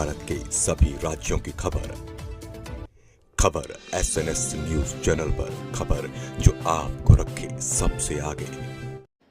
भारत के सभी राज्यों की खबर SNS न्यूज चैनल पर, खबर जो आपको रखे सबसे आगे।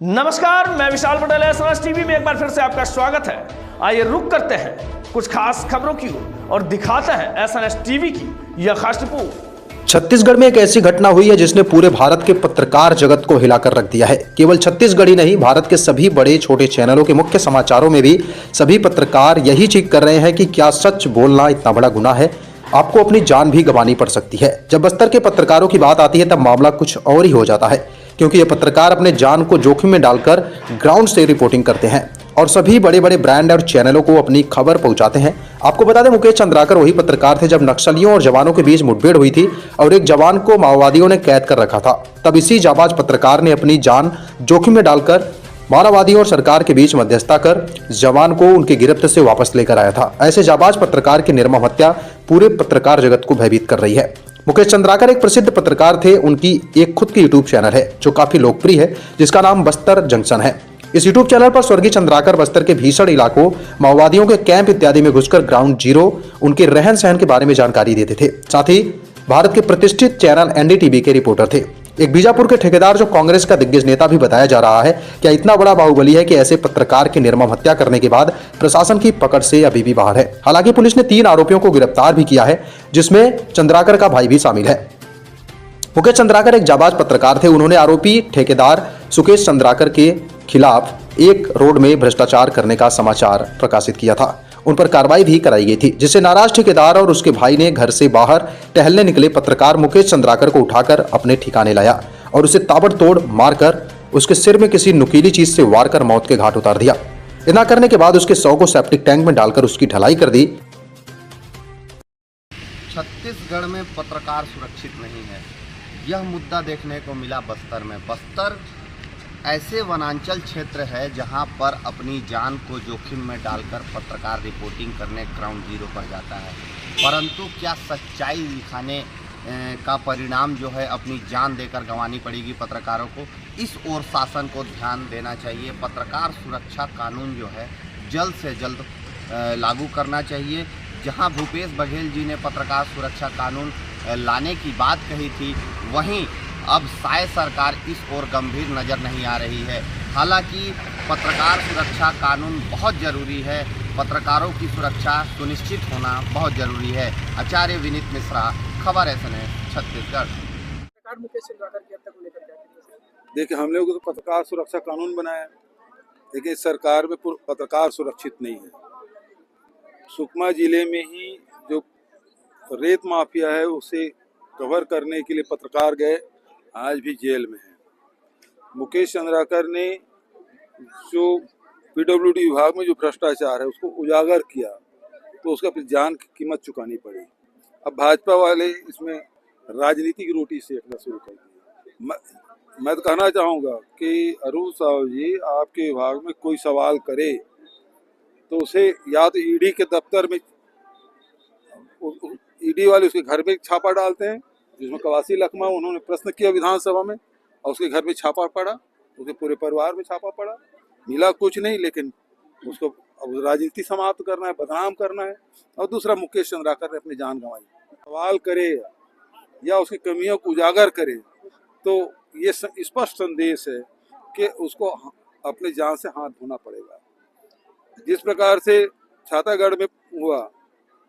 नमस्कार, मैं विशाल पटेल, SNS टीवी में एक बार फिर से आपका स्वागत है। आइए रुक करते हैं कुछ खास खबरों की ओर और दिखाते हैं SNS टीवी की यह खास रिपोर्ट। छत्तीसगढ़ में एक ऐसी घटना हुई है जिसने पूरे भारत के पत्रकार जगत को हिलाकर रख दिया है। केवल छत्तीसगढ़ ही नहीं, भारत के सभी बड़े छोटे चैनलों के मुख्य समाचारों में भी सभी पत्रकार यही चीख कर रहे हैं कि क्या सच बोलना इतना बड़ा गुनाह है, आपको अपनी जान भी गंवानी पड़ सकती है। जब बस्तर के पत्रकारों की बात आती है तब मामला कुछ और ही हो जाता है, क्योंकि ये पत्रकार अपने जान को जोखिम में डालकर ग्राउंड से रिपोर्टिंग करते हैं और सभी बड़े बड़े ब्रांड और चैनलों को अपनी खबर पहुंचाते हैं। आपको बता दें, मुकेश चंद्राकर वही पत्रकार थे जब नक्सलियों और जवानों के बीच मुठभेड़ हुई थी और एक जवान को माओवादियों ने कैद कर रखा था। तब इसी जाबाज पत्रकार ने अपनी जान जोखिम में डालकर माओवादियों और सरकार के बीच मध्यस्थता कर जवान को उनकी गिरफ्त से वापस लेकर आया था। ऐसे जाबाज पत्रकार की निर्मम हत्या पूरे पत्रकार जगत को भयभीत कर रही है। मुकेश चंद्राकर एक प्रसिद्ध पत्रकार थे। उनकी एक खुद की यूट्यूब चैनल है जो काफी लोकप्रिय है, जिसका नाम बस्तर जंक्शन है। इस यूट्यूब चैनल पर स्वर्गीय चंद्राकर बस्तर के भीषण इलाकों, माओवादियों के कैंप इत्यादि में घुसकर ग्राउंड जीरो उनके रहन सहन के बारे में जानकारी देते थे। साथ ही भारत के प्रतिष्ठित चैनल NDTV के रिपोर्टर थे। एक बीजापुर के ठेकेदार जो कांग्रेस का दिग्गज नेता भी बताया जा रहा है। क्या इतना बड़ा बाहुबली है कि ऐसे पत्रकार की निर्मम हत्या करने के बाद प्रशासन की पकड़ से अभी भी बाहर है। हालांकि पुलिस ने 3 आरोपियों को गिरफ्तार भी किया है, जिसमें चंद्राकर का भाई भी शामिल है। मुकेश चंद्राकर एक जाबाज पत्रकार थे। उन्होंने आरोपी ठेकेदार सुकेश चंद्राकर के खिलाफ एक रोड में भ्रष्टाचार करने का समाचार प्रकाशित किया था। उन पर कार्रवाई भी कराई गई थी, जिससे नाराज ठेकेदार और उसके भाई ने घर से बाहर टहलने निकले पत्रकार मुकेश चंद्राकर को उठाकर अपने ठिकाने लाया और उसे ताबड़तोड़ मारकर उसके सिर में किसी नुकीली चीज से वार कर मौत के घाट उतार दिया। इतना करने के बाद उसके शव को सेप्टिक टैंक में डालकर उसकी ढलाई कर दी। छत्तीसगढ़ में पत्रकार सुरक्षित नहीं है, यह मुद्दा देखने को मिला बस्तर में। बस्तर ऐसे वनांचल क्षेत्र है जहां पर अपनी जान को जोखिम में डालकर पत्रकार रिपोर्टिंग करने ग्राउंड जीरो पर जाता है, परंतु क्या सच्चाई दिखाने का परिणाम जो है अपनी जान देकर गंवानी पड़ेगी पत्रकारों को। इस ओर शासन को ध्यान देना चाहिए। पत्रकार सुरक्षा कानून जो है जल्द से जल्द लागू करना चाहिए। जहां भूपेश बघेल जी ने पत्रकार सुरक्षा कानून लाने की बात कही थी, वहीं अब शायद सरकार इस ओर गंभीर नज़र नहीं आ रही है। हालांकि पत्रकार सुरक्षा कानून बहुत ज़रूरी है, पत्रकारों की सुरक्षा सुनिश्चित होना बहुत ज़रूरी है। आचार्य विनीत मिश्रा, खबर SNS छत्तीसगढ़। देखिए, हम लोग तो पत्रकार सुरक्षा कानून बनाया, लेकिन सरकार में पत्रकार सुरक्षित नहीं है। सुकमा जिले में ही जो रेत माफिया है उसे कवर करने के लिए पत्रकार गए, आज भी जेल में है। मुकेश चंद्राकर ने जो PWD विभाग में जो भ्रष्टाचार है उसको उजागर किया, तो उसका फिर जान की कीमत चुकानी पड़ी। अब भाजपा वाले इसमें राजनीति की रोटी सेकना शुरू कर दी। मैं तो कहना चाहूँगा कि अरुण साहु जी, आपके विभाग में कोई सवाल करे तो उसे या तो ED के दफ्तर में, ED वाले उसके घर में छापा डालते हैं, जिसमें कवासी लखमा उन्होंने प्रश्न किया विधानसभा में और उसके घर में छापा पड़ा, उसके पूरे परिवार में छापा पड़ा, मिला कुछ नहीं। लेकिन उसको अब राजनीति समाप्त करना है, बदनाम करना है। और दूसरा, मुकेश चंद्राकर ने अपनी जान गंवाई। सवाल करे या उसकी कमियों को उजागर करे तो ये स्पष्ट संदेश है कि उसको अपनी जान से हाथ धोना पड़ेगा। जिस प्रकार से छातागढ़ में हुआ,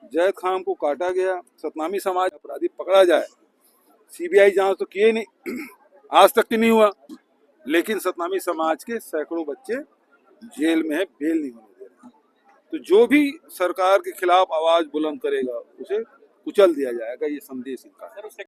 जैद खान को काटा गया, सतनामी समाज अपराधी पकड़ा जाए, CBI जांच तो किए नहीं, आज तक नहीं हुआ, लेकिन सतनामी समाज के सैकड़ों बच्चे जेल में है, बेल नहीं होने दे रहे। तो जो भी सरकार के खिलाफ आवाज बुलंद करेगा उसे कुचल दिया जाएगा, ये संदेश इनका है।